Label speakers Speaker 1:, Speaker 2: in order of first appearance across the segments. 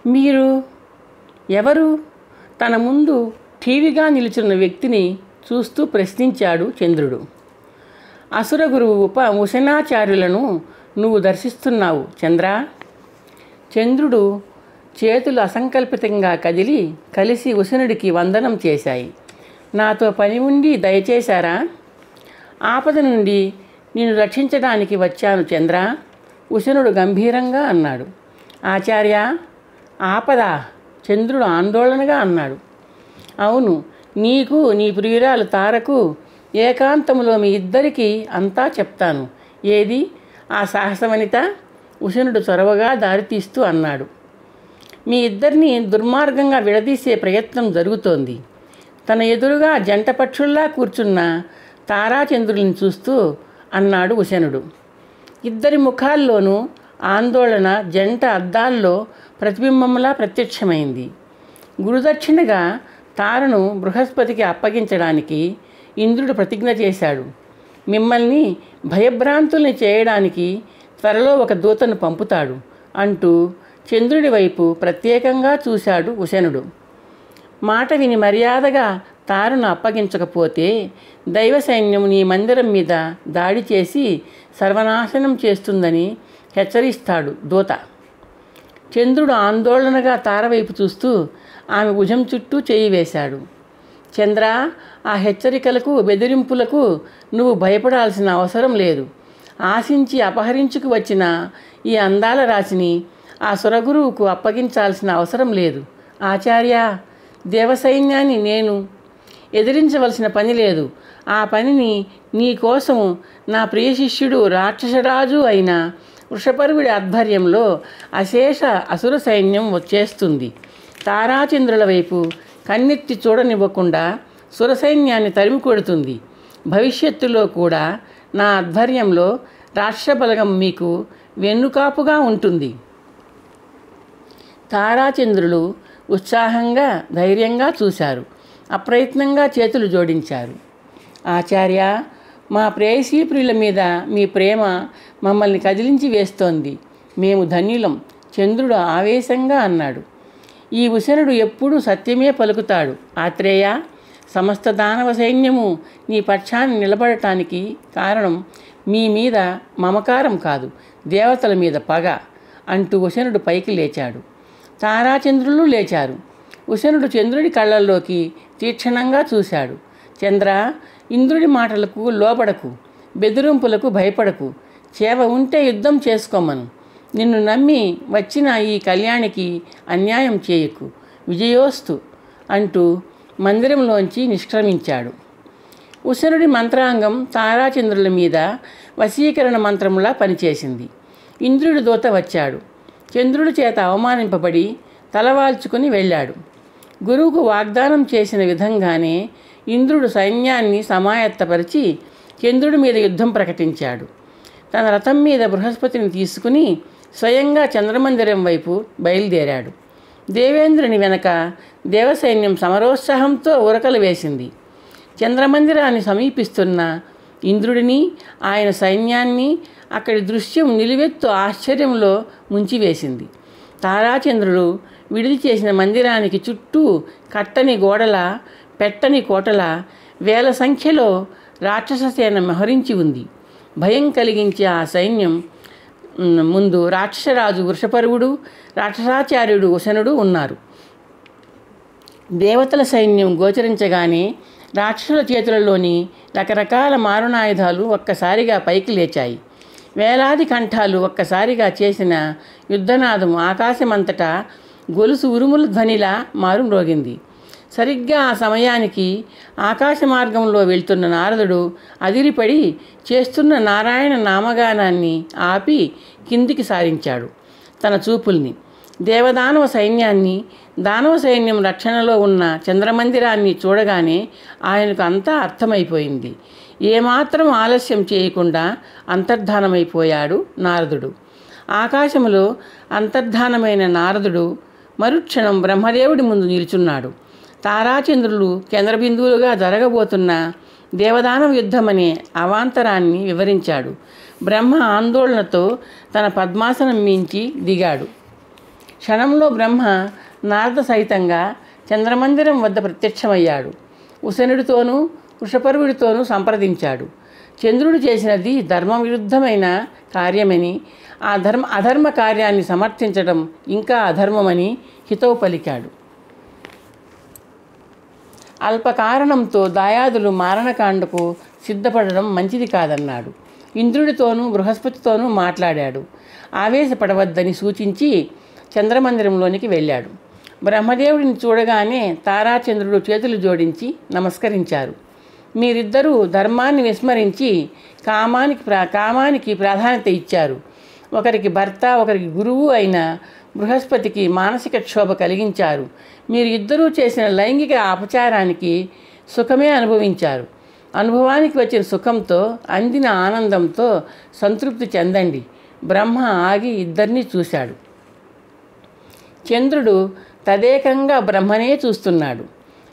Speaker 1: మీరు ఎవరు? తన ముందు ఠీవిగా నిలుచున్న వ్యక్తిని చూస్తూ ప్రశ్నించాడు చంద్రుడు. అసుర గురువు ఉశనాచార్యులను నువ్వు దర్శిస్తున్నావు చంద్ర. చంద్రుడు చేతులు అసంకల్పితంగా కదిలి కలిసి ఉశనుడికి వందనం చేశాయి. నాతో పని ఉండి దయచేశారా? ఆపద నుండి నిన్ను రక్షించడానికి వచ్చాను చంద్ర, ఉశనుడు గంభీరంగా అన్నాడు. ఆచార్య, ఆపద? చంద్రుడు ఆందోళనగా అన్నాడు. అవును, నీకు నీ ప్రియురాలు తారకు ఏకాంతంలో మీ ఇద్దరికీ అంతా చెప్తాను. ఏది ఆ సాహసవనిత? ఉశనుడు చొరవగా దారితీస్తూ అన్నాడు. మీ ఇద్దరిని దుర్మార్గంగా విడదీసే ప్రయత్నం జరుగుతోంది. తన ఎదురుగా జంట పక్షుల్లా కూర్చున్న తారాచంద్రుల్ని చూస్తూ అన్నాడు ఉశనుడు. ఇద్దరి ముఖాల్లోనూ ఆందోళన జంట అద్దాల్లో ప్రతిబింబంలా ప్రత్యక్షమైంది. గురుదక్షిణగా తారను బృహస్పతికి అప్పగించడానికి ఇంద్రుడు ప్రతిజ్ఞ చేశాడు. మిమ్మల్ని భయభ్రాంతుల్ని చేయడానికి త్వరలో ఒక దూతను పంపుతాడు అంటూ చంద్రుడి వైపు ప్రత్యేకంగా చూశాడు ఉశనుడు. మాట విని మర్యాదగా తారను అప్పగించకపోతే దైవ సైన్యం నీ మందిరం మీద దాడి చేసి సర్వనాశనం చేస్తుందని హెచ్చరిస్తాడు దూత. చంద్రుడు ఆందోళనగా తార వైపు చూస్తూ ఆమె భుజం చుట్టూ చేయి వేశాడు. చంద్ర, ఆ హెచ్చరికలకు బెదిరింపులకు నువ్వు భయపడాల్సిన అవసరం లేదు. ఆశించి అపహరించుకు వచ్చిన ఈ అందాల రాశిని ఆ సురగురువుకు అప్పగించాల్సిన అవసరం లేదు. ఆచార్య, దేవసైన్యాన్ని నేను ఎదిరించవలసిన పని లేదు. ఆ పనిని నీ కోసము నా ప్రియ శిష్యుడు రాక్షసరాజు అయిన వృషపర్వుడి ఆధ్వర్యంలో అశేష అసుర సైన్యం వచ్చేస్తుంది. తారాచంద్రుల వైపు కన్నెత్తి చూడనివ్వకుండా సురసైన్యాన్ని తరిమి కొడుతుంది. భవిష్యత్తులో కూడా నా ఆధ్వర్యంలో రాష్ట్రబలగం మీకు వెన్నుకాపుగా ఉంటుంది. తారాచంద్రులు ఉత్సాహంగా ధైర్యంగా చూశారు. అప్రయత్నంగా చేతులు జోడించారు. ఆచార్య, మా ప్రేయసీ ప్రియుల మీద మీ ప్రేమ మమ్మల్ని కదిలించి వేస్తోంది. మేము ధన్యులం, చంద్రుడు ఆవేశంగా అన్నాడు. ఈ ఉశనుడు ఎప్పుడూ సత్యమే పలుకుతాడు ఆత్రేయ. సమస్త దానవ సైన్యము నీ పక్షాన్ని నిలబడటానికి కారణం మీ మీద మమకారం కాదు, దేవతల మీద పగ అంటూ ఉశనుడు పైకి లేచాడు. తారాచంద్రులు లేచారు. ఉశనుడు చంద్రుడి కళ్ళల్లోకి తీక్షణంగా చూశాడు. చంద్ర, ఇంద్రుడి మాటలకు లోబడకు, బెదిరింపులకు భయపడకు. చేవ ఉంటే యుద్ధం చేసుకోమను. నిన్ను నమ్మి వచ్చిన ఈ కళ్యాణికి అన్యాయం చేయకు. విజయోస్తు అంటూ మందిరంలోంచి నిష్క్రమించాడు. ఉశనుడి మంత్రాంగం తారాచంద్రుల మీద వశీకరణ మంత్రములా పనిచేసింది. ఇంద్రుడి దూత వచ్చాడు. చంద్రుడి చేత అవమానింపబడి తలవాల్చుకుని వెళ్ళాడు. గురువుకు వాగ్దానం చేసిన విధంగానే ఇంద్రుడు సైన్యాన్ని సమాయత్తపరిచి చంద్రుడి మీద యుద్ధం ప్రకటించాడు. తన రథం మీద బృహస్పతిని తీసుకుని స్వయంగా చంద్రమందిరం వైపు బయలుదేరాడు. దేవేంద్రుని వెనక దేవసైన్యం సమరోత్సాహంతో ఉరకలు వేసింది. చంద్రమందిరాన్ని సమీపిస్తున్న ఇంద్రుడిని, ఆయన సైన్యాన్ని అక్కడి దృశ్యం నిలువెత్తు ఆశ్చర్యంలో ముంచివేసింది. తారాచంద్రుడు విడిది చేసిన మందిరానికి చుట్టూ కట్టని గోడల, పెట్టని కోటల, వేల సంఖ్యలో రాక్షససేన మోహరించి ఉంది. భయం కలిగించే ఆ సైన్యం ముందు రాక్షసరాజు వృషపర్వుడు, రాక్షసాచార్యుడు ఉశనుడు ఉన్నారు. దేవతల సైన్యం గోచరించగానే రాక్షసుల చేతులలోని రకరకాల మారణాయుధాలు ఒక్కసారిగా పైకి లేచాయి. వేలాది కంఠాలు ఒక్కసారిగా చేసిన యుద్ధనాదం ఆకాశమంతటా గొలుసు ఉరుముల ధ్వనిలా మారుమ్రోగింది. సరిగ్గా ఆ సమయానికి ఆకాశ మార్గంలో వెళ్తున్న నారదుడు అదిరిపడి చేస్తున్న నారాయణ నామగానాన్ని ఆపి కిందికి సారించాడు తన చూపుల్ని. దేవదానవ సైన్యాన్ని, దానవ సైన్యం రక్షణలో ఉన్న చంద్రమందిరాన్ని చూడగానే ఆయనకు అంతా అర్థమైపోయింది. ఏమాత్రం ఆలస్యం చేయకుండా అంతర్ధానమైపోయాడు నారదుడు. ఆకాశములో అంతర్ధానమైన నారదుడు మరుక్షణం బ్రహ్మదేవుడి ముందు నిలుచున్నాడు. తారాచంద్రులు కేంద్రబిందువులుగా జరగబోతున్న దేవదానవ యుద్ధమనే అవాంతరాన్ని వివరించాడు. బ్రహ్మ ఆందోళనతో తన పద్మాసనం మించి దిగాడు. క్షణంలో బ్రహ్మ నారద సహితంగా చంద్రమందిరం వద్ద ప్రత్యక్షమయ్యాడు. ఉశనుడితోనూ వృషపర్వుడితోనూ సంప్రదించాడు. చంద్రుడు చేసినది ధర్మవిరుద్ధమైన కార్యమని, అధర్మ కార్యాన్ని సమర్థించడం ఇంకా అధర్మమని హితవు పలికాడు. అల్పకారణంతో దాయాదులు మారణకాండకు సిద్ధపడడం మంచిది కాదన్నాడు. ఇంద్రుడితోనూ బృహస్పతితోనూ మాట్లాడాడు. ఆవేశపడవద్దని సూచించి చంద్రమందిరంలోనికి వెళ్ళాడు. బ్రహ్మదేవుడిని చూడగానే తారాచంద్రుడు చేతులు జోడించి నమస్కరించారు. మీరిద్దరూ ధర్మాన్ని విస్మరించి కామానికి ప్రాధాన్యత ఇచ్చారు. ఒకరికి భర్త, ఒకరికి గురువు అయిన బృహస్పతికి మానసిక క్షోభ కలిగించారు. మీరు ఇద్దరూ చేసిన లైంగిక అపచారానికి సుఖమే అనుభవించారు. అనుభవానికి వచ్చిన సుఖంతో, అందిన ఆనందంతో సంతృప్తి చెందండి. బ్రహ్మ ఆగి ఇద్దరినీ చూశాడు. చంద్రుడు తదేకంగా బ్రహ్మనే చూస్తున్నాడు.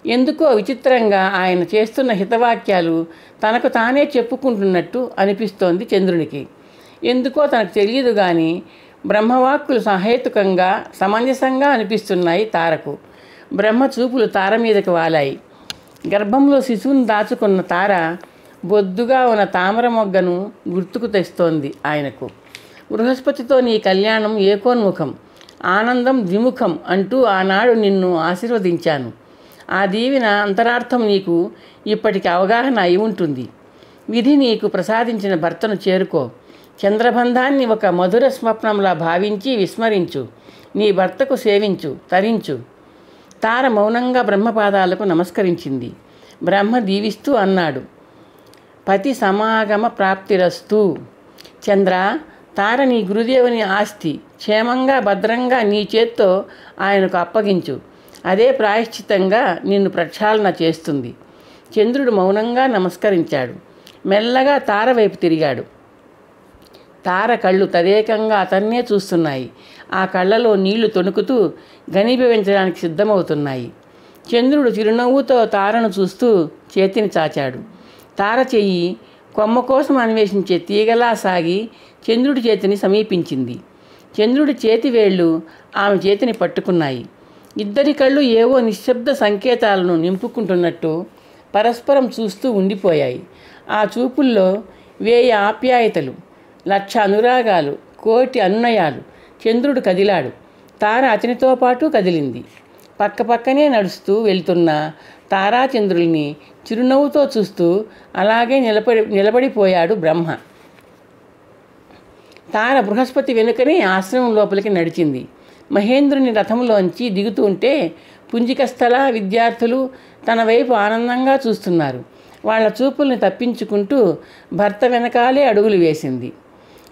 Speaker 1: ఎందుకో విచిత్రంగా ఆయన చేస్తున్న హితవాక్యాలు తనకు తానే చెప్పుకుంటున్నట్టు అనిపిస్తోంది చంద్రునికి. ఎందుకో తనకు తెలియదు కానీ బ్రహ్మవాక్కులు సహేతుకంగా, సమంజసంగా అనిపిస్తున్నాయి తారకు. బ్రహ్మ చూపులు తార మీదకి వాలాయి. గర్భంలో శిశువును దాచుకున్న తార బొద్దుగా ఉన్న తామర మొగ్గను గుర్తుకు తెస్తోంది ఆయనకు. బృహస్పతితో నీ కళ్యాణం ఏకోన్ముఖం, ఆనందం ద్విముఖం అంటూ ఆనాడు నిన్ను ఆశీర్వదించాను. ఆ దీవెన అంతరార్థం నీకు ఇప్పటికి అవగాహన అయి ఉంటుంది. విధి నీకు ప్రసాదించిన భర్తను చేరుకో. చంద్రబంధాన్ని ఒక మధుర స్వప్నంలా భావించి విస్మరించు. నీ భర్తకు సేవించు, తరించు. తార మౌనంగా బ్రహ్మపాదాలకు నమస్కరించింది. బ్రహ్మ దీవిస్తూ అన్నాడు, పతి సమాగమ ప్రాప్తిరస్తు. చంద్ర, తార నీ గురుదేవుని ఆస్తి. క్షేమంగా భద్రంగా నీ చేత్తో ఆయనకు అప్పగించు. అదే ప్రాయశ్చిత్తంగా నిన్ను ప్రక్షాళన చేస్తుంది. చంద్రుడు మౌనంగా నమస్కరించాడు. మెల్లగా తార వైపు తిరిగాడు. తార కళ్ళు తదేకంగా అతన్నే చూస్తున్నాయి. ఆ కళ్ళలో నీళ్లు తొణుకుతూ ఘనీభవించడానికి సిద్ధమవుతున్నాయి. చంద్రుడు చిరునవ్వుతో తారను చూస్తూ చేతిని చాచాడు. తార చెయ్యి కొమ్మ కోసం అన్వేషించే తీగలా సాగి చంద్రుడి చేతిని సమీపించింది. చంద్రుడి చేతి వేళ్ళు ఆమె చేతిని పట్టుకున్నాయి. ఇద్దరి కళ్ళు ఏవో నిశ్శబ్ద సంకేతాలను నింపుకుంటున్నట్టు పరస్పరం చూస్తూ ఉండిపోయాయి. ఆ చూపుల్లో 1000 ఆప్యాయతలు, 1,00,000 అనురాగాలు, 1,00,00,000 అనునయాలు. చంద్రుడు కదిలాడు. తార అతనితో పాటు కదిలింది. పక్కపక్కనే నడుస్తూ వెళ్తున్న తారాచంద్రుల్ని చిరునవ్వుతో చూస్తూ అలాగే నిలబడిపోయాడు బ్రహ్మ. తార బృహస్పతి వెనుకనే ఆశ్రమం లోపలికి నడిచింది. మహేంద్రుని రథంలోంచి దిగుతూ ఉంటే పుంజికస్థల విద్యార్థులు తన వైపు ఆనందంగా చూస్తున్నారు. వాళ్ల చూపుల్ని తప్పించుకుంటూ భర్త వెనకాలే అడుగులు వేసింది.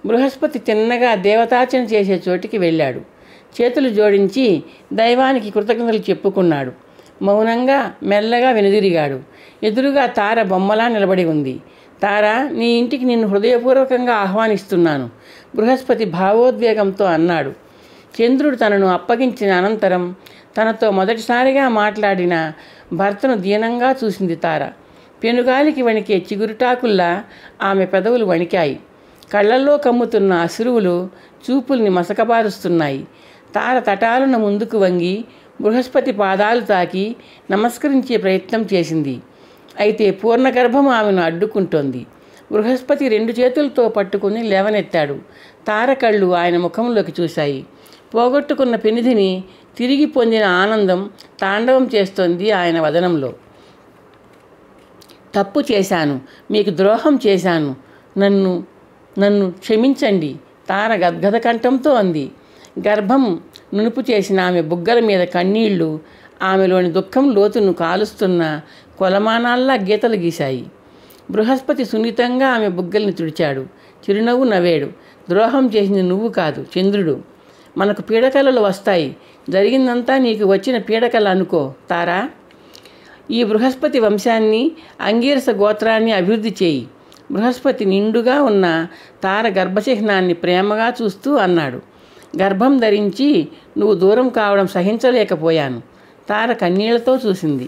Speaker 1: బృహస్పతి తిన్నగా దేవతార్చన చేసే చోటికి వెళ్ళాడు. చేతులు జోడించి దైవానికి కృతజ్ఞతలు చెప్పుకున్నాడు. మౌనంగా మెల్లగా వెనుదిరిగాడు. ఎదురుగా తార బొమ్మలా నిలబడి ఉంది. తార, నీ ఇంటికి నిన్ను హృదయపూర్వకంగా ఆహ్వానిస్తున్నాను, బృహస్పతి భావోద్వేగంతో అన్నాడు. చంద్రుడు తనను అప్పగించిన అనంతరం తనతో మొదటిసారిగా మాట్లాడిన భర్తను దీనంగా చూసింది తార. పెనుగాలికి వణికే చిగురుటాకుల్లా ఆమె పెదవులు వణికాయి. కళ్ళల్లో కమ్ముతున్న అశ్రువులు చూపుల్ని మసకబారుస్తున్నాయి. తార తటాలున ముందుకు వంగి బృహస్పతి పాదాలు తాకి నమస్కరించే ప్రయత్నం చేసింది. అయితే పూర్ణగర్భం ఆమెను అడ్డుకుంటోంది. బృహస్పతి 2 చేతులతో పట్టుకుని లేవనెత్తాడు. తార కళ్ళు ఆయన ముఖంలోకి చూశాయి. పోగొట్టుకున్న పెనిధిని తిరిగి పొందిన ఆనందం తాండవం చేస్తోంది ఆయన వదనంలో. తప్పు చేశాను, మీకు ద్రోహం చేశాను, నన్ను క్షమించండి, తార గద్గద కంఠంతో అంది. గర్భం నునుపు చేసిన ఆమె బుగ్గల మీద కన్నీళ్లు ఆమెలోని దుఃఖం లోతును కాలుస్తున్న కొలమానాల్లా గీతలు గీశాయి. బృహస్పతి సున్నితంగా ఆమె బుగ్గల్ని తుడిచాడు. చిరునవ్వు నవ్వాడు. ద్రోహం చేసింది నువ్వు కాదు, చంద్రుడు. మనకు పీడకలలు వస్తాయి. జరిగిందంతా నీకు వచ్చిన పీడకల అనుకో తారా. ఈ బృహస్పతి వంశాన్ని, అంగీరస గోత్రాన్ని అభివృద్ధి చేయి. బృహస్పతి నిండుగా ఉన్న తార గర్భచిహ్నాన్ని ప్రేమగా చూస్తూ అన్నాడు. గర్భం ధరించి నువ్వు దూరం కావడం సహించలేకపోయాను. తార కన్నీళ్లతో చూసింది.